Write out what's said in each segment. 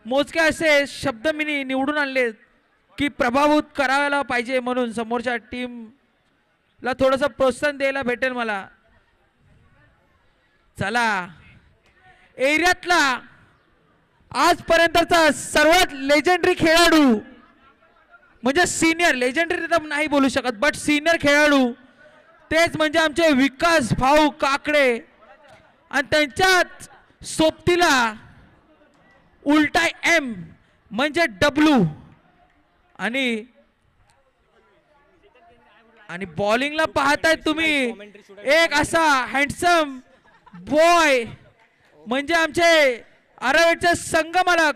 मोजके असे शब्द मी निवडून आणले की प्रभावित करायला पाहिजे म्हणून समोरच्या टीमला थोडंसं प्रोत्साहन द्यायला भेटेल मला. चला, एरियातला आजपर्यंतचा सर्वात लेजेंडरी खेळाडू म्हणजे सीनियर, लेजेंडरी तर नाही बोलू शकत बट सीनियर खेळाडू तेच म्हणजे आमचे विकास भाऊ काकडे आणि त्यांच्याच सोबतीला उलटा एम म्हणजे डब्ल्यू आणि बॉलिंगला पाहताय तुम्ही एक असा हँडसम बॉय म्हणजे आमचे आरावेडचे संघ मालक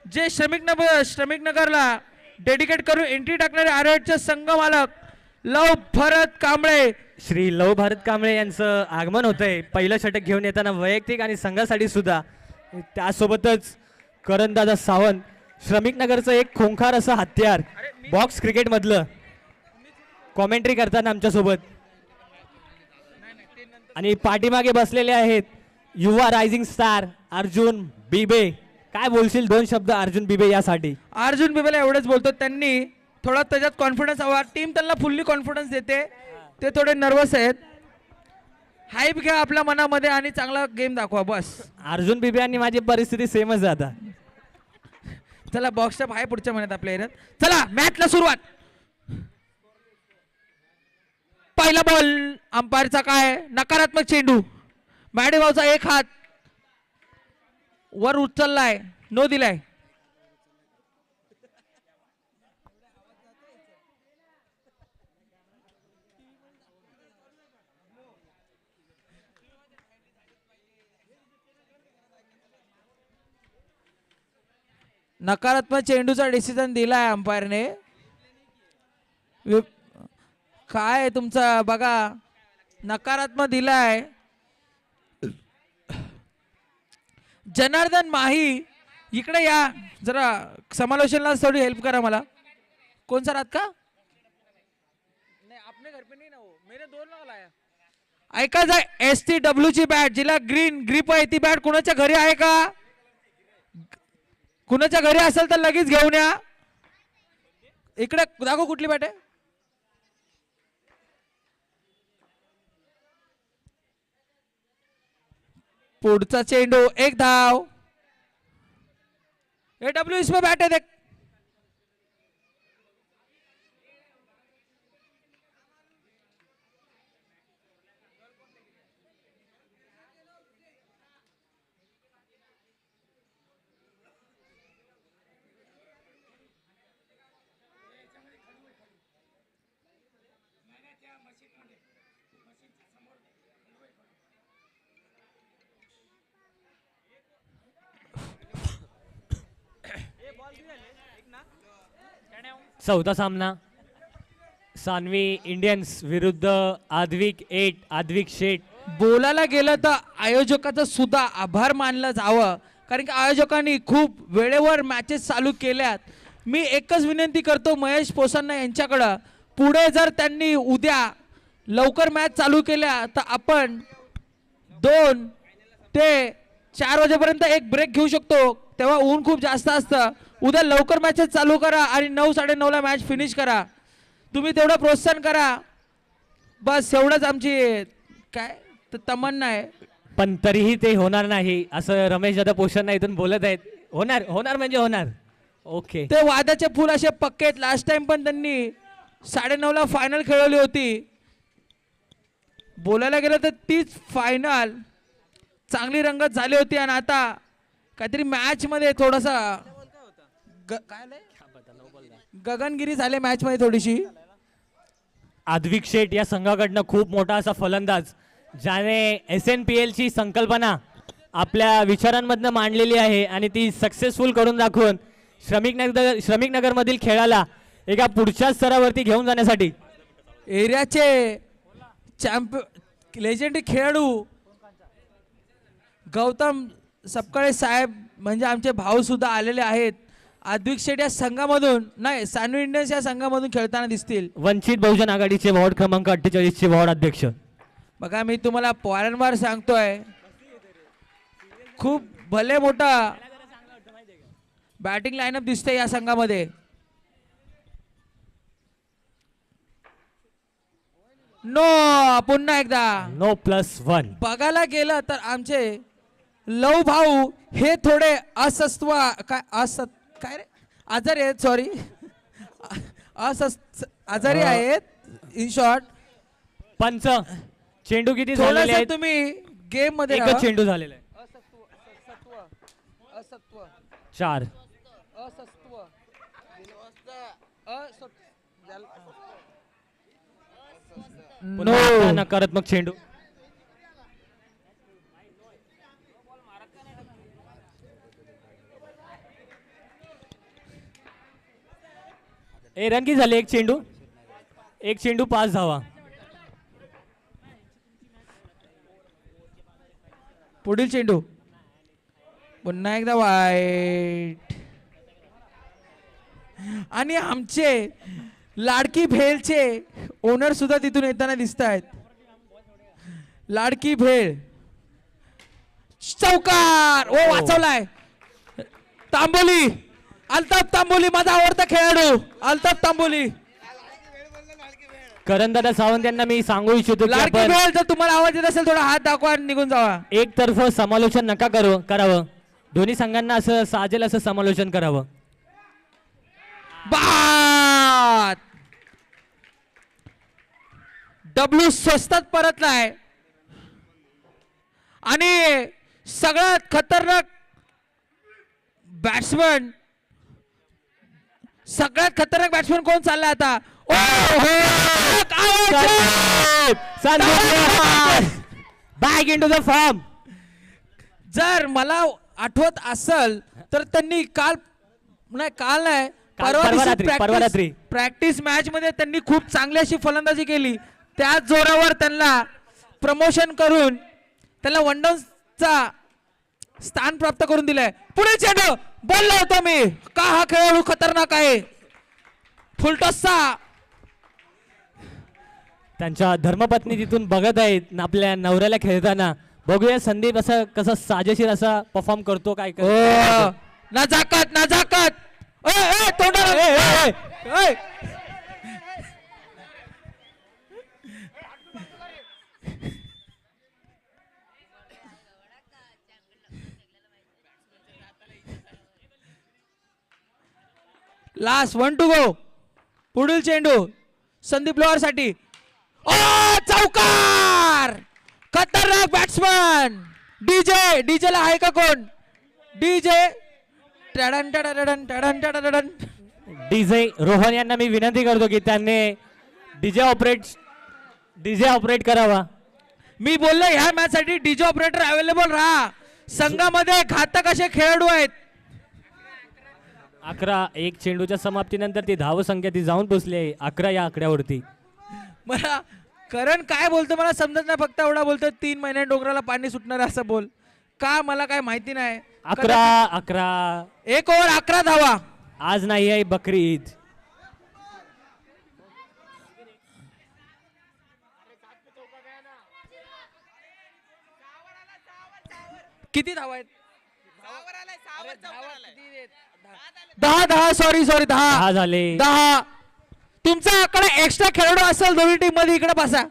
जे श्रमिक नगरला डेडिकेट करून एंट्री टाकणारे आरावेडचे संघ मालक लव भरत कांबळे. श्री लव भारत कांबळे यांचं आगमन होतंय पहिलं षटक घेऊन येताना वैयक्तिक आणि संघासाठी सुद्धा. त्यासोबतच करणदादा सावंत श्रमिक नगरचं एक खोंखार असं हत्यार बॉक्स क्रिकेट मधलं कॉमेंट्री करताना आमच्यासोबत. आणि पाठीमागे बसलेले आहेत युवा रायझिंग स्टार अर्जुन बिबे. काय बोलशील दोन शब्द अर्जुन बिबे यासाठी? अर्जुन बिबेला एवढंच बोलतो, त्यांनी थोडा त्याच्यात कॉन्फिडन्स हवा. टीम त्यांना फुल्ली कॉन्फिडन्स देते, ते थोडे नर्वस आहेत. हाईप घ्या आपल्या मनामध्ये आणि चांगला गेम दाखवा बस. अर्जुन बिबे आणि माझी परिस्थिती सेमच आता. चला बॉक्सच्या बाहेर पुढच्या महिन्यात आपल्या एरियात. चला मॅचला सुरुवात. पहिला बॉल अंपायरचा काय नकारात्मक चेंडू. मॅडेभाऊचा एक हात वर उचललाय, नो दिलाय. नकारात्मक चेंडूचा डिसिजन दिलाय अंपायरने. काय तुमचा बघा नकारात्मक दिलाय. जनार्दन माही इकडे या जरा, समालोचनला थोडी हेल्प करा मला. कोण सर आहात का? नाही आपने घर पे नहीं ना वो मैंने दोन लाया. ऐका जाय STW ची बॅट जिला ग्रीन ग्रिप आहे ती बॅट कुणाच्या घरी आहे का? कुणाच्या घरी असेल तर लगेच घेऊन या. इकडे दाखव कुठली बॅट आहे. पुढचा चेंडू एक धाव. AW इसमें बैठे देख. चौथा सामना सानवी इंडियन्स विरुद्ध आद्विक शेठ. बोलायला गेलं तर आयोजकाचं सुद्धा आभार मानलं जावं, कारण की आयोजकांनी खूप वेळेवर मॅचेस चालू केल्यात. मी एकच विनंती करतो महेश पोसांना यांच्याकडं, पुढे जर त्यांनी उद्या लवकर मॅच चालू केल्या तर आपण 2 ते 4 वाजेपर्यंत एक ब्रेक घेऊ शकतो. तेव्हा ऊन खूप जास्त असतं. उद्या लवकर मॅचेस चालू करा आणि 9 साडेनऊ ला मॅच फिनिश करा. तुम्ही तेवढं प्रोत्साहन करा बस, एवढंच आमची काय तमन्ना आहे. पण तरीही ते होणार नाही असं रमेश दादा पोषण इथून बोलत आहेत. होणार म्हणजे होणार. ओके, ते वादाचे फूल असे पक्के आहेत. लास्ट टाइम पण त्यांनी 9:30 ला फायनल खेळवली होती. बोलायला गेलं तर तीच फायनल चांगली रंगत झाली होती आणि आता काहीतरी मॅच मध्ये थोडासा गगनगिरी झाले मॅच मध्ये थोडीशी. आद्विक शेठ या संघाकडनं खूप मोठा असा फलंदाज ज्याने SNPL ची संकल्पना आपल्या विचारांमधनं मांडलेली आहे आणि ती सक्सेसफुल करून दाखवून श्रमिक नगर मधील खेळाला एका पुढच्या स्तरावरती घेऊन जाण्यासाठी एरियाचे चॅम्पियन लेजेंडरी खेळाडू गौतम सपकाळे साहेब म्हणजे आमचे भाऊ सुद्धा आलेले आहेत. आद्विक शेठ या संघामधून नाही सानवी इंडियन्स या संघामधून खेळताना दिसतील. वंचित बहुजन आघाडीचे वॉर्ड क्रमांक 48 चे वॉर्ड अध्यक्ष. बघा मी तुम्हाला वारंवार सांगतोय, खूप भले मोठा बॅटिंग लाईनअप दिसते या संघामध्ये. नो, पुन्हा एकदा नो +1. बघायला गेलं तर आमचे लव भाऊ हे थोडे अस्वस्थ काय रे आजारी आहेत, सॉरी आजारी आहेत इन शॉर्ट. पंच, चेंडू किती झालेले थोडंसं आहेत? तुम्ही गेम मध्ये एकच राहा. चेंडू झालेला आहे. असत्व 4. नो, पुन्हा नकारात्मक चेंडू. रन किती झाले? एक चेंडू 5 धावा. पुढील चेंडू पुन्हा एकदा वाईट. आणि आमचे लाडकी भेलचे ओनर सुद्धा तिथून येताना दिसत आहेत. लाडकी भेळ चौकार, ओ वाचवलाय. तांबोली, अल्ताफ तांबोली, माझा आवडता खेळाडू अल्ताफ तांबोली. करणदादा सावंत यांना मी सांगू इच्छितो की लाडकी आपण भेळ, जर तुम्हाला आवाज येत असेल थोडा हात दाखवा आणि निघून जावा. एकतर्फ समालोचन नका करावं. दोन्ही संघांना असं साजेल असं समालोचन करावं. बाद. डब्ल्यू स्वस्तात परतलाय आणि सगळ्यात खतरनाक बॅट्समन, कोण चाललाय आता? Oh back into the form. जर मला आठवत असेल तर त्यांनी काल नाही परवा रात्री प्रॅक्टिस मॅच मध्ये त्यांनी खूप चांगली अशी फलंदाजी केली. त्याच जोरावर त्यांना प्रमोशन करून त्यांना वनडाऊनचा स्थान प्राप्त करून दिलंय. पुढे चेंडू बोललो होतो मी का हा खेळाडू खतरनाक आहे. फुलटॉसचा. त्यांच्या धर्मपत्नी तिथून बघत आहेत आपल्या नवऱ्याला खेळताना. बघूया संदीप असं कसं साजेशीर असा परफॉर्म करतो काय नजाकत तोंडाला. Last 1 to go. पुढील चेंडू संदीप लोहार साठी. चौकार. खतरनाक बॅट्समन डीजे ला आहे का कोण? डीजे डीजे रोहन यांना मी विनंती करतो की त्यांनी डीजे ऑपरेट करावा. मी बोललो ह्या मॅच साठी डीजे ऑपरेटर अवेलेबल राहा. संघामध्ये घातक असे खेळाडू आहेत. 11. एक चेंडूच्या समाप्तीनंतर ती धावसंख्या ती जाऊन पोचली आहे 11 या आकड्यावरती. मला करण काय बोलतो मला समजत नाही. फक्त एवढा बोलतो 3 महिने डोंगराला पाणी सुटणार असं बोल. का मला काय माहिती नाही. 11. 1 ओव्हर 11 धावा. आज नाही आहे बकरी ईद. किती धावा आहेत? 10 सॉरी 10 झाले. 10. तुमचा आकडा एक्स्ट्रा खेळाडू असेल दोन्ही टीम मध्ये इकडे बसा.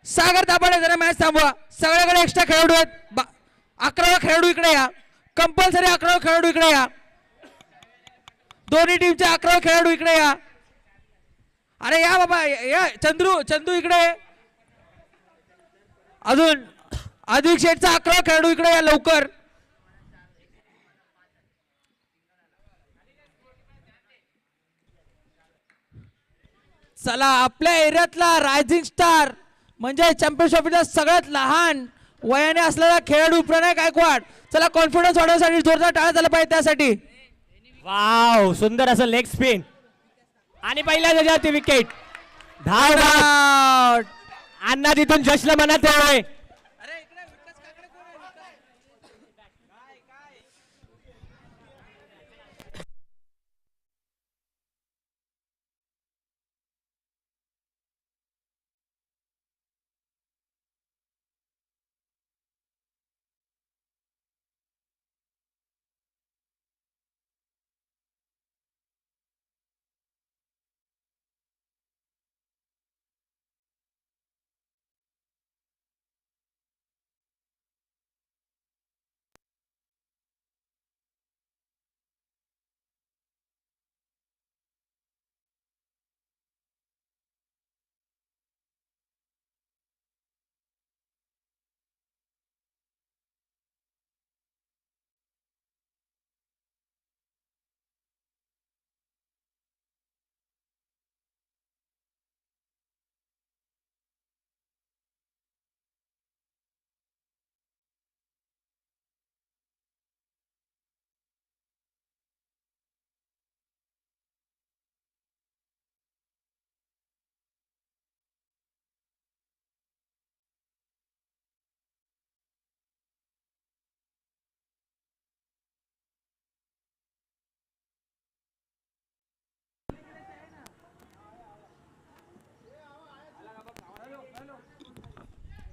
सागर दाभाडे जरा मॅच थांबवा. सगळ्याकडे एक्स्ट्रा खेळाडू आहेत. 11वा खेळाडू इकडे या. कंपल्सरी 11वा खेळाडू इकडे या. दोन्ही टीमचे 11वा खेळाडू इकडे या. अरे या बाबा या. चंदू इकडे. अजून आदिक शेठचा 11वा खेळाडू इकडे या लवकर. चला आपल्या एरियातला रायझिंग स्टार म्हणजे चॅम्पियनशिपचा सगळ्यात लहान वयाने असलेला खेळाडू प्रणय गायकवाड. चला कॉन्फिडन्स वाढवण्यासाठी जोरदार टाळ्या झाला पाहिजे त्यासाठी. वाव, सुंदर असं लेग स्पिन आणि पहिल्या जाती विकेट. धाव. अण्णा तिथून जश्न मनात आहे.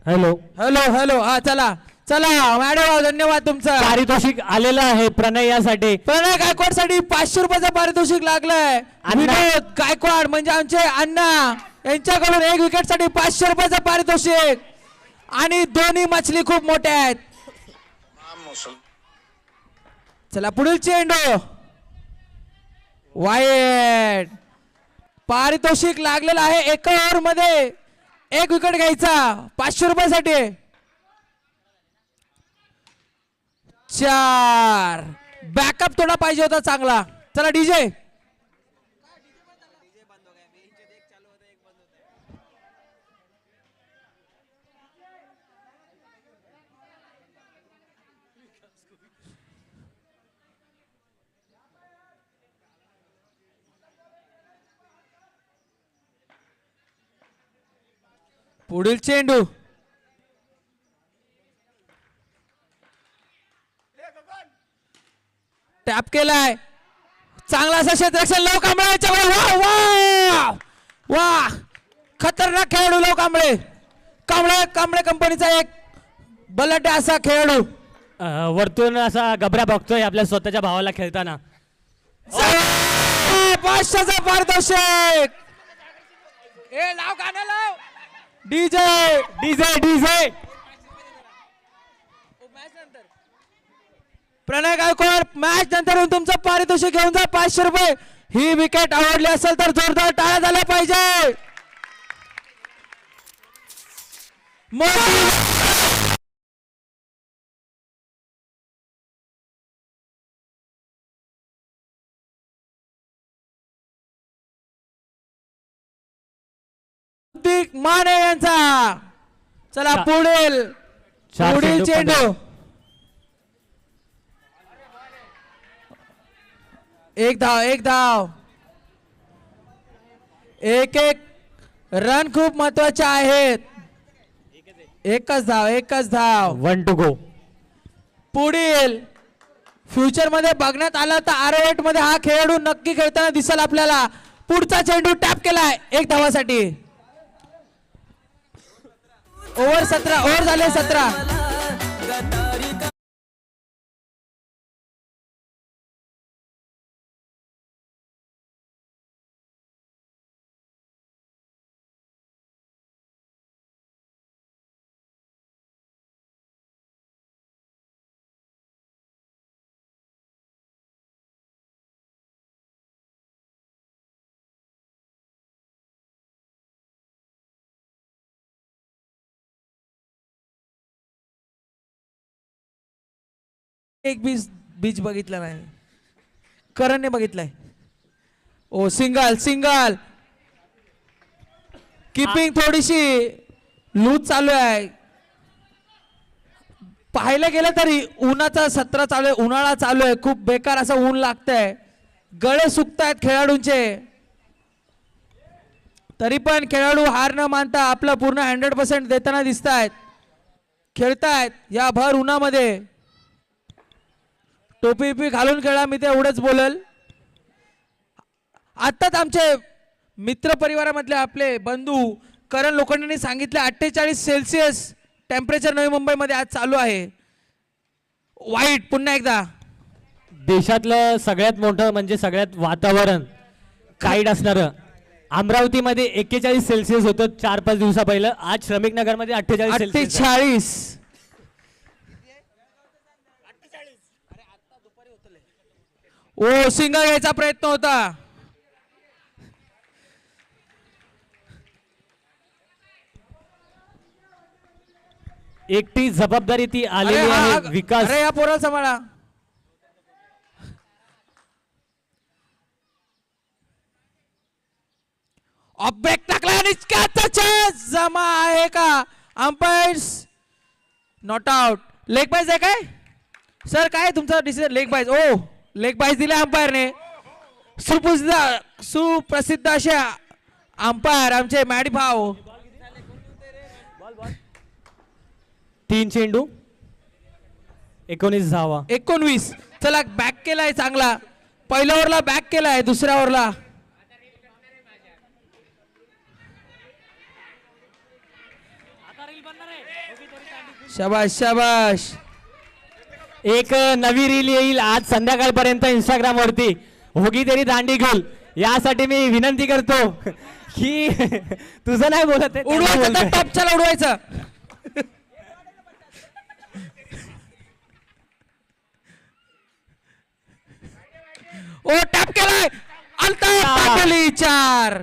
हॅलो. हॅलो हॅलो हा चला चला मॅडम धन्यवाद तुमचा. पारितोषिक आलेलं आहे प्रणय यासाठी. प्रणय गायकवाड साठी 500 रुपयाचं पारितोषिक लागलंय. विनोद गायकवाड म्हणजे आमचे अण्णा यांच्याकडून 1 विकेट साठी 500 रुपयाचं पारितोषिक आणि दोन्ही मछली खूप मोठ्या आहेत. चला पुढील चेंडू वाईट. पारितोषिक लागलेलं आहे. एका ओव्हर मध्ये 1 विकेट घ्यायचा 500 रुपयासाठी. 4 बॅकअप थोडा पाहिजे होता चांगला. चला डीजे पुढील चेंडू टॅप केलाय. चांगला असा क्षेत्ररक्षण लव कांबळेच्या वा वा वा खतरनाक खेळाडू लव कांबळे. कांबळे कंपनीचा एक बलाढ्य असा खेळाडू. वरतून असा गबरा बघतोय आपल्या स्वतःच्या भावाला खेळताना. 500चं पारितोषिक. ए लाव गाणं लाव. DJ DJ DJ. Pranay Gaikwad match नंतर तुमचं पारितोषिक घेऊन जा 500 रुपये. ही विकेट आवडली असेल तर जोरदार टाळ्या झाल्या पाहिजे. माने यांचा. चला पुढील चेंडू. एक धाव. एक रन खूप महत्वाचे आहेत. एकच धाव 1 to go. पुढील फ्युचर मध्ये बघण्यात आलं तर आरोएट मध्ये हा खेळाडू नक्की खेळताना दिसेल आपल्याला. पुढचा चेंडू टॅप केलाय 1 धावासाठी. ओव्हर झाले 17. एक बीच बघितला नाही. करणने बघितलाय. ओ सिंगल. किपिंग थोडीशी लूज चालू आहे. पाहायला गेलं तरी उन्हाचा सत्र चालू आहे. उन्हाळा चालू आहे. खूप बेकार असं ऊन लागतंय. गळे सुकतायत खेळाडूंचे. तरी पण खेळाडू हार न मानता आपलं पूर्ण 100% देताना दिसत आहेत. खेळतायत या भर उन्हामध्ये. टोपी घालून खेळा. मी ते एवढंच बोलल. आत्ताच आमचे मित्र परिवारामधले आपले बंधू करण लोखंडेंनी सांगितले 48 सेल्सिअस टेम्परेचर नवी मुंबईमध्ये आज चालू आहे. वाईट पुन्हा एकदा. देशातलं सगळ्यात मोठं म्हणजे सगळ्यात वातावरण काईट असणारं अमरावतीमध्ये 41 सेल्सिअस होतं 4-5 दिवसा पहिलं. आज श्रमिक नगरमध्ये 48. ओ सिंगल घ्यायचा प्रयत्न होता. एकटी जबाबदारी ती आलेली आहे. विकास अरे या पोराला सांभाळा. ऑफ ब्रेक टाकला आणि चान्स जमा आहे का. Umpires not out. लेग बाईज आहे काय सर. काय तुमचा डिसिजन. लेग बाईज. ओ लेग बाईज दिले अंपायरने. सुप्रसिद्ध असे अंपायर आमचे मॅडी भाऊ. 3 चेंडू 19 धावा. 19. चला बॅक केलाय चांगला. पहिल्या ओव्हरला बॅक केलाय. दुसऱ्या ओव्हरला शाबाश शाबाश. एक नवी रील येईल आज संध्याकाळपर्यंत इंस्टाग्राम वरती, होगी तेरी दांडी गुल. यासाठी मी विनंती करतो की तुझं नाही बोलत आहे, त्याला उडवायचं बोलतोय. तर टॉपच्याला उडवायचं. ओ टॅप केलाय. अल्ताफ टाकली 4.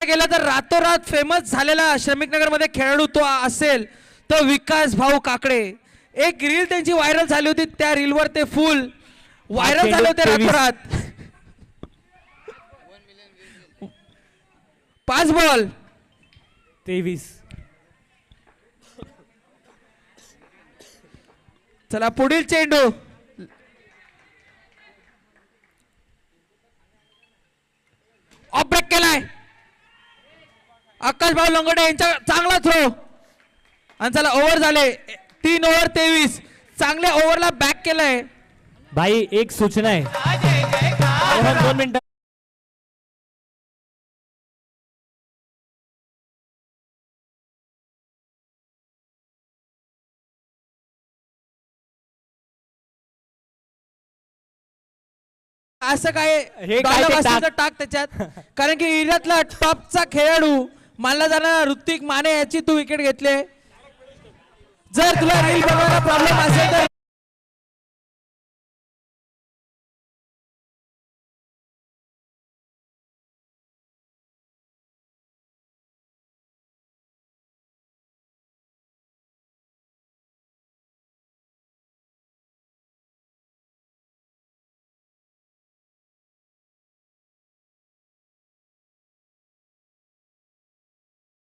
गेला तर रातोरात फेमस झालेला श्रमिक नगर मध्ये खेळाडू तो असेल तर विकास भाऊ काकडे. एक रील त्यांची व्हायरल झाली होती, त्या रीलवर ते फुल व्हायरल झाले होते रातोरात. 5 बॉल 23. चला पुढील चेंडू. ऑफ ब्रेक केलाय आकाश भाऊ लंगोटे यांचा. चांगला थ्रो. आणि चला ओव्हर झाले 3 ओव्हर 23. चांगल्या ओव्हरला बॅक केलाय. भाई एक सूचना आहे, रोहन 2 मिनिटं. असं काय हे काय ते डॉलर टाक त्याच्यात. कारण की इरातला टॉपचा खेळाडू मानला जाणारा ऋतिक माने याची तू विकेट घेतले. जर तुला रील बनवायला प्रॉब्लेम असेल तर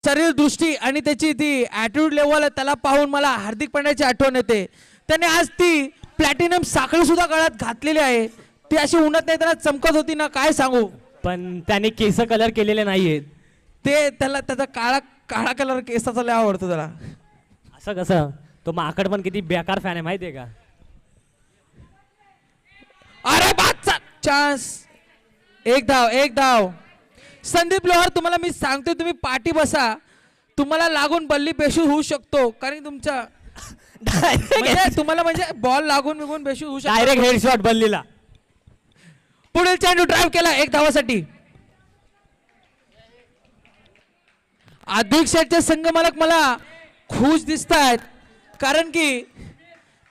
शरीर दृष्टी आणि त्याची ती ॲटिट्यूड लेवल त्याला पाहून मला हार्दिक पांड्याची आठवण येते. त्याने आज ती प्लॅटिनम साखळी सुद्धा गळ्यात घातलेली आहे. ती अशी उन्हात नाही त्याला चमकत होती ना, काय सांगू. पण त्याने केस कलर केलेले नाहीयेत. ते त्याला त्याचा काळा काळा कलर केसाचा लय आवडतो त्याला. असं कसं, तो माकड पण किती बेकार फॅन आहे माहितीये का. अरे बादचा चान्स. एक धाव. संदीप लोहार तुम्हाला मी सांगतो, तुम्ही पाठी बसा. तुम्हाला लागून बल्ली बेशूर होऊ शकतो. कारण तुमच्या म्हणजे तुम्हाला म्हणजे बॉल लागून निघून बेशूर होऊ शकतो. डायरेक्ट हेडशॉट बल्लीला. पुढील चेंडू ड्राईव्ह केला 1 धावासाठी. आदिक शेटचे संघ मालक मला खुश दिसत आहेत, कारण की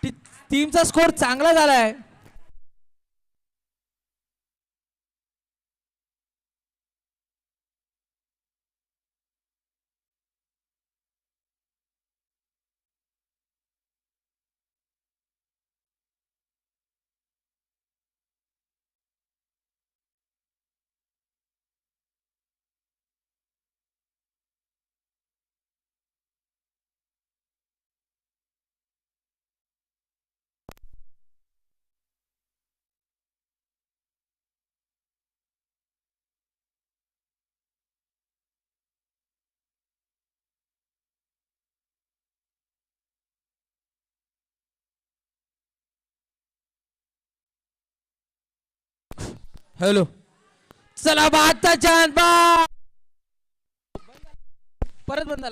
टीमचा स्कोर चांगला झालाय. हॅलो, चला बादचा चान्स. परत बंद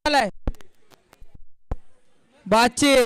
झालाय बादचे.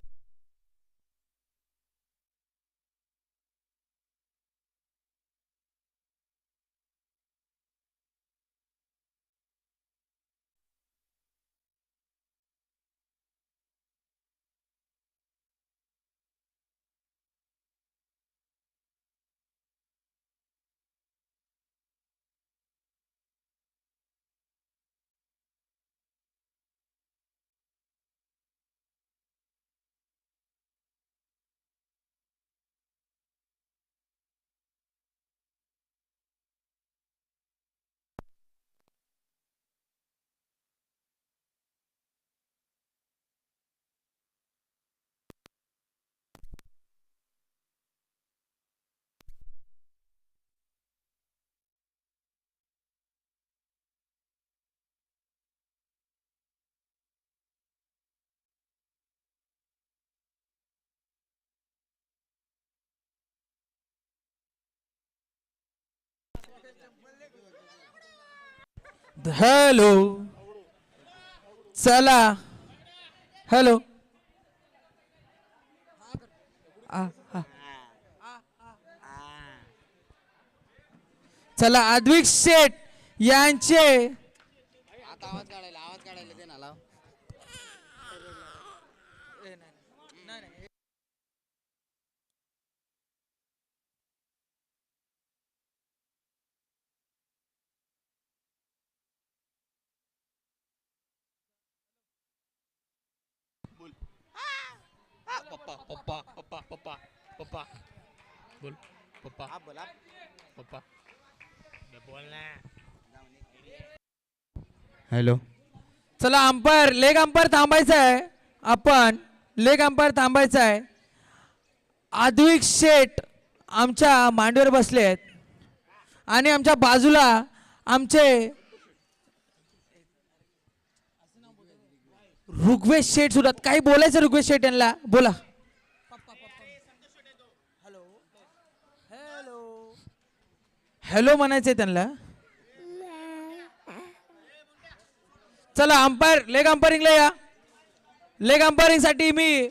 हॅलो, चला. हॅलो. आ, आ. चला, अद्विक शेठ यांचे पप्पा पप्पा पप्पा पप्पा पप्पा बोल पप्पा पप्पा बोल ना. हॅलो. चला, अंपायर, लेग अंपायर थांबायचं आहे. आपण लेग अंपायर थांबायचं आहे. अद्विक शेठ आमच्या मांडीवर बसले आहेत आणि आमच्या बाजूला आमचे ऋग्वेद शेठ सुद्धा. काही बोलायचं ऋग्वेद शेठ यांना, बोला. हॅलो म्हणायचंय त्यांना. चला, अंपायर, लेग अंपायरिंगला या. लेग अंपायरिंग साठी मी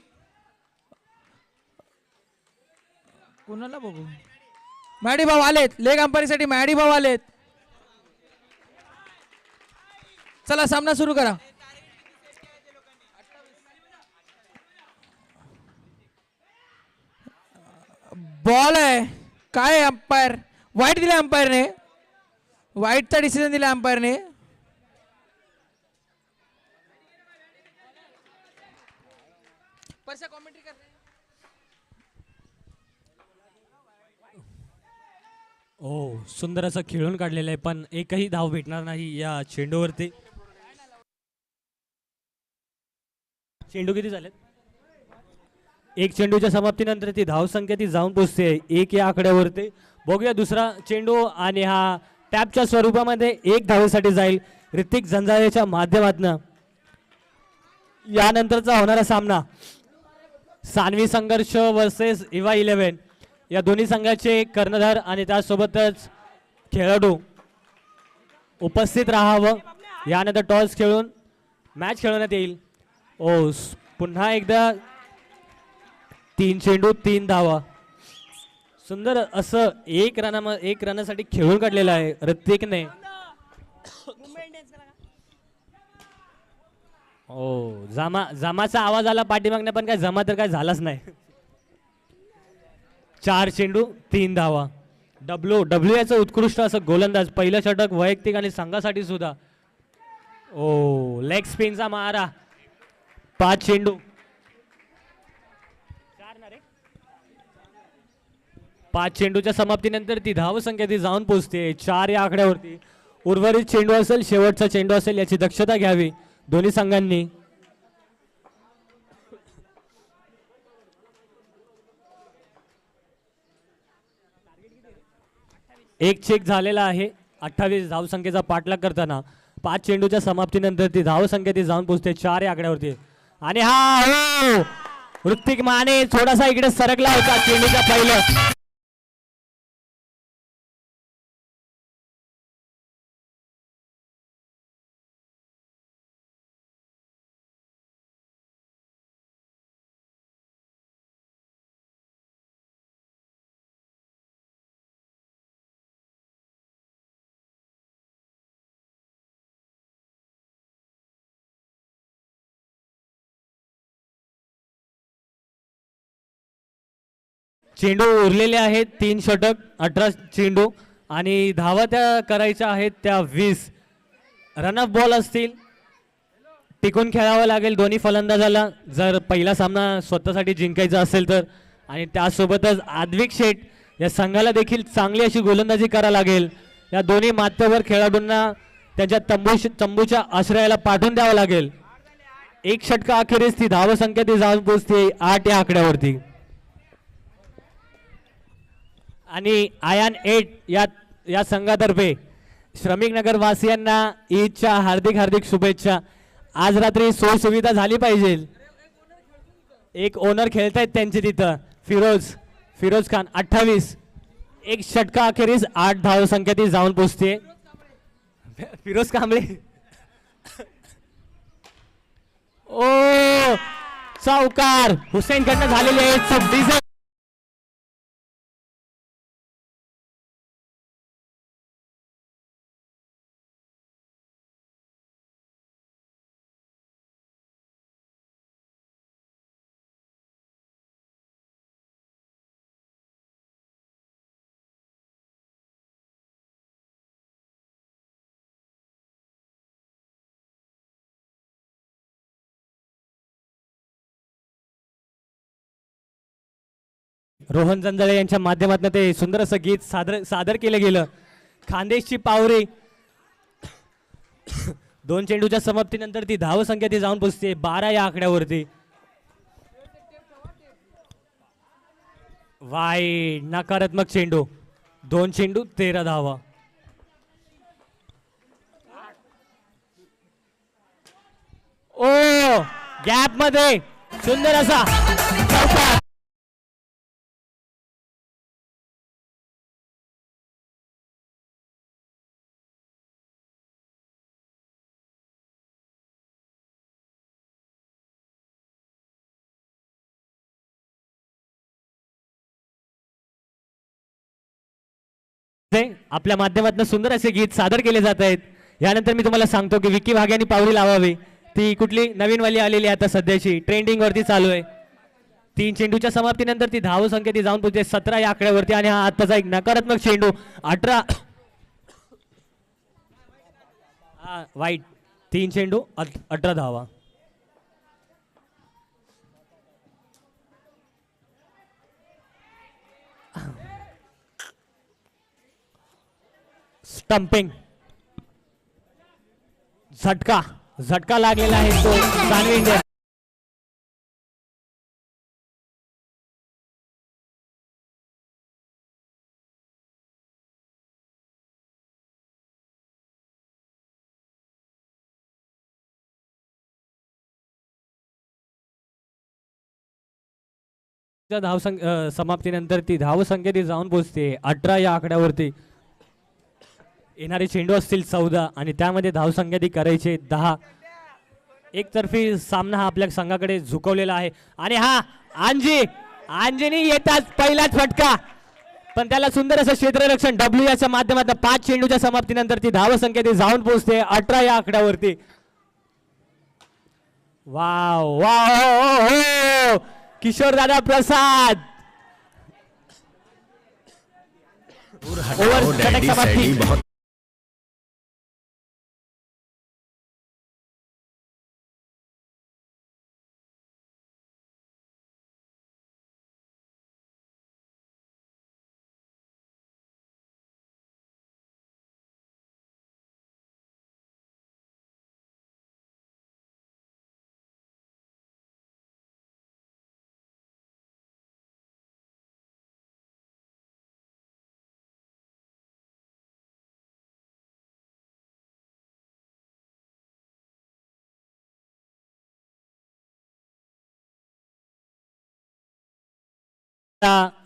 कुणाला बघू. मॅडी भाऊ आलेत. लेग अंपायरिंग साठी मॅडी भाऊ आलेत. चला, सामना सुरू करा. बॉल आहे. काय आहे अंपायर? वाईट दिला अंपायरने. वाईटचा डिसिजन दिला अंपायरने. सुंदर असं खेळून काढलेलं आहे, पण एकही धाव भेटणार नाही या चेंडूवरती. चेंडू किती झालेत? एक चेंडूच्या समाप्तीनंतर ती धाव संख्या ती जाऊन पोचते 1 या आकड्यावरती. बघूया दुसरा चेंडू, आणि हा टॅपच्या स्वरूपामध्ये 1 धावेसाठी जाईल ऋतिक झंझाळेच्या माध्यमातून. यानंतरचा होणारा सामना सानवी संघर्ष वर्सेस इवा 11. या दोन्ही संघाचे कर्णधार आणि त्यासोबतच खेळाडू उपस्थित राहावं. यानंतर टॉस खेळून मॅच खेळवण्यात येईल. पुन्हा एकदा 3 चेंडू 3 धावा. सुंदर असं एक रनासाठी खेळून काढलेलं आहे ऋतिकने. जमाचा आवाज आला पाठीमागणे, पण काय जमा तर काय झालाच नाही. 4 चेंडू 3 धावा. डब्ल्यू याचं उत्कृष्ट असं गोलंदाज. पहिलं षटक वैयक्तिक आणि संघासाठी सुद्धा. लेग स्पिनचा मारा. 5 चेंडू 5 चेंडूच्या समाप्तीनंतर ती धाव संख्या ती जाऊन पोहोचते 4 या आकड्यावरती. उर्वरित चेंडू असेल, शेवटचा चेंडू असेल, याची दक्षता घ्यावी दोन्ही संघांनी. एक चेक झालेला आहे. 28 धाव संख्येचा पाठलाग करताना 5 चेंडूच्या समाप्तीनंतर ती धाव संख्या ती जाऊन पोहोचते 4 या आकड्यावरती. आणि हा ऋतिक माने थोडासा इकडे सरकला होता चेंडूच्या पहिलं. चेंडू उरलेले आहेत 3 षटक 18 चेंडू, आणि धावा त्या करायच्या आहेत त्या 20. रनअप बॉल असतील. टिकून खेळावं लागेल दोन्ही फलंदाजाला जर पहिला सामना स्वतःसाठी जिंकायचा असेल तर. आणि त्यासोबतच अद्विक शेठ या संघाला देखील चांगली अशी गोलंदाजी करावी लागेल. या दोन्ही माथ्यावर खेळाडूंना त्यांच्या तंबूच्या आश्रयाला पाठवून द्यावं लागेल. 1 षटका अखेरीस ती धाव संख्या ती जाऊन पोहोचते 8 या आकड्यावरती. आणि आयान 8 या संघातर्फे श्रमिक नगर वासियांना ईदच्या हार्दिक शुभेच्छा. आज रात्री सोय सुविधा झाली पाहिजे. एक ओनर खेळतायत त्यांचे तिथं, फिरोज खान 28. 1 षटका अखेरीस 8 धाव संख्या ती जाऊन पोचते. फिरोज कांबळे. ओ चौकार हुसेन कडनं झालेले आहे 26. रोहन जंजाळे यांच्या माध्यमातून ते सुंदर असं गीत सादर केलं गेलं. खानदेशची पावरे. 2 चेंडूच्या समाप्तीनंतर ती धावसंख्या ती जाऊन पोहोचते 12 या आकड्यावरती. वाईट नकारात्मक चेंडू. 2 चेंडू 13 धावा. ओ गॅप मध्ये सुंदर असा चौकार. आपल्या माध्यमातून सुंदर असे गीत सादर केले जात आहेत. यानंतर मी तुम्हाला सांगतो की विकी भाग यांनी पावली लावावी. ती कुठली नवीन वाली आलेली आता सध्याची ट्रेंडिंग वरती चालू आहे. 3 चेंडूच्या समाप्तीनंतर ती धावसंख्या ती जाऊन पोहोचते 17 या आकड्यावरती. आणि हा आत्ताचा एक नकारात्मक चेंडू 18. वाईट. 3 चेंडू 18 धावा. स्टंपिंग. झटका लागलेला आहे तो सानवी इंडिया. समाप्तीनंतर ती धावसंख्या ती जाऊन पोहोचते 18 या आकड्यावरती. येणारे चेंडू असतील 14 आणि त्यामध्ये धावसंख्या ती करायचे 10. एकतर्फी सामना हा आपल्या संघाकडे झुकवलेला आहे. आणि हा अंजिनी येताच पहिलाच फटका. पण त्याला सुंदर असं क्षेत्ररक्षण डब्ल्यू याच्या माध्यमातून 5 चेंडूच्या समाप्तीनंतर ती धावसंख्या ती जाऊन पोहोचते 18 या आकड्यावरती. वाव वाव किशोर दादा प्रसाद. ओव्हर षटक समाप्ती.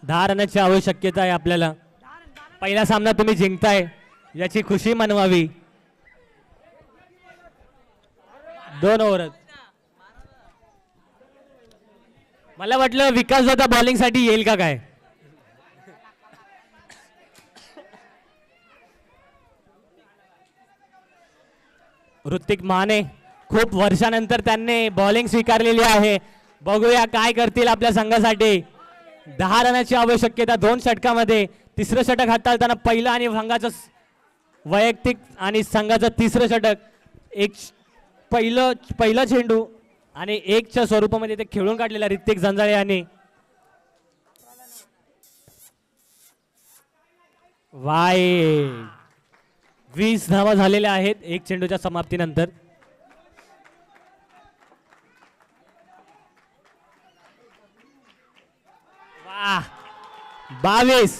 दहा रनाची आवश्यकता आहे आपल्याला. पहिला सामना तुम्ही जिंकताय याची खुशी मनवावी. 2 ओव्हर. मला वाटलं विकास दादा बॉलिंग साठी येईल का काय. ऋतिक माने खूप वर्षानंतर त्यांनी बॉलिंग स्वीकारलेली आहे. बघूया काय करतील आपल्या संघासाठी. 10 रनाची आवश्यकता 2 षटकामध्ये. तिसरं षटक हाताळताना पहिलं आणि संघाचं वैयक्तिक आणि संघाचं तिसरं षटक. एक पहिलं चेंडू आणि 1च्या स्वरूपामध्ये ते खेळून काढलेला ऋतिक जंजाळे यांनी. वाईट. 20 धावा झालेल्या आहेत 1 चेंडूच्या समाप्तीनंतर. वाह 22.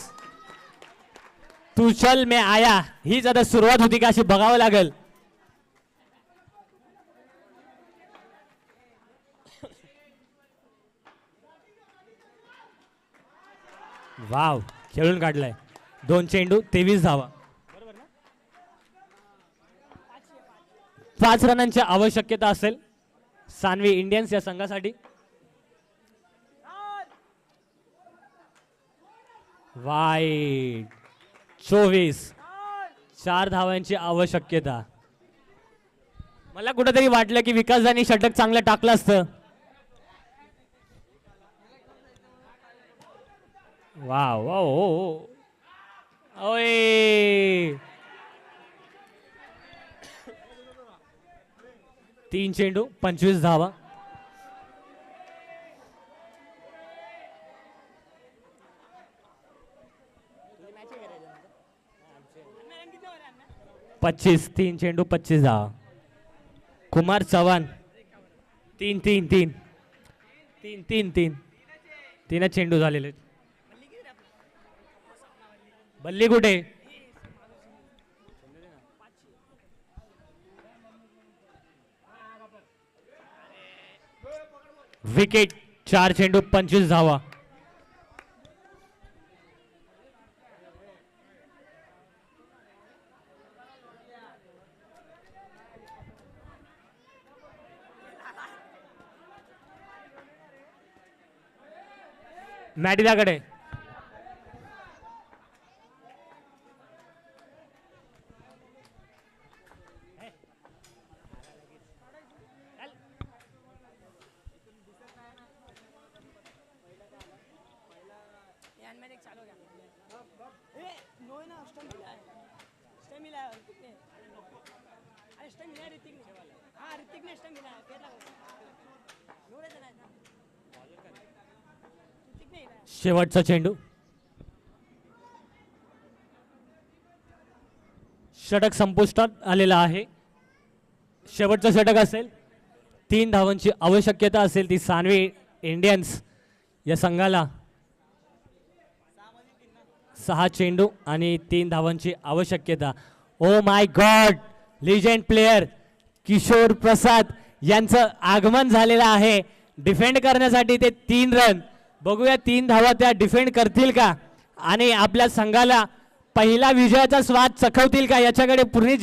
तू चल मैं आया. हीच आता सुरुवात होती का अशी बघावं लागेल. वाव खेळून काढलाय. 2 चेंडू 23 धावा. 5 रनांची आवश्यकता असेल सानवी इंडियन्स या संघासाठी. वाईट 24 4 धावांची आवश्यकता. मला कुठेतरी वाटलं की विकासदानी षटक चांगलं टाकलं असतं. वाव वाव ओय 3 चेंडू 25 धावा. पच्चीस 3 चेंडू 25 धावा. कुमार चव्हाण 3 3 3 3 3 3 तीनच चेंडू झालेले. बल्ली कुठे? विकेट 4 चेंडू 25 धावा. मॅटिदाकडे शेवटचा चेंडू. षटक संपुष्टात आलेला आहे. शेवटचं षटक असेल. 3 धावांची आवश्यकता असेल ती सानवी इंडियन्स या संघाला. 6 चेंडू आणि 3 धावांची आवश्यकता. Oh my god legend player Kishor Prasad यांचं आगमन झालेलं आहे. डिफेंड करण्यासाठी ते 3 रन. बघूया 3 धावा त्या डिफेंड करतील का आणि आपल्या संघाला पहिला विजयाचा स्वाद चखवतील का याच्याकडे पूर्ण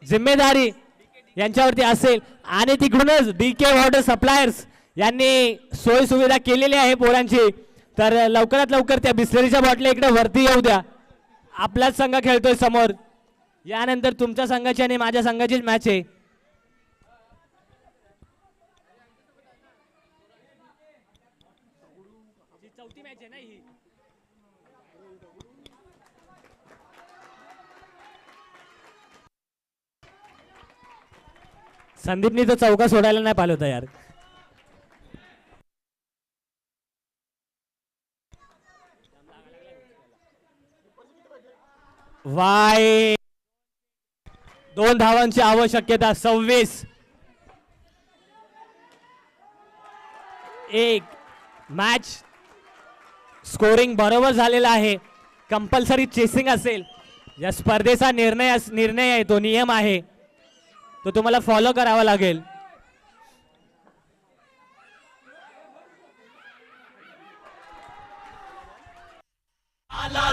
जिम्मेदारी यांच्यावरती असेल. आणि तिकडूनच DK वॉटर सप्लायर्स यांनी सोय सुविधा केलेली आहे पोरांची. तर लवकरात लवकर त्या बिस्लरीच्या बॉटल्या इकडे वरती येऊ द्या. आपलाच संघ खेळतोय समोर. यानंतर तुमच्या संघाची आणि माझ्या संघाचीच मॅच आहे. चौथी मॅच आहे ना ही. संदीपनी तो चौका सोडायला नाही पाहिलं होतं यार. वाय 2 धावांची आवश्यकता. 26 1 मॅच स्कोरिंग बरोबर झालेला आहे. कंपल्सरी चेसिंग असेल. या स्पर्धेचा निर्णय आहे तो नियम आहे तो तुम्हाला फॉलो करावा लागेल. आला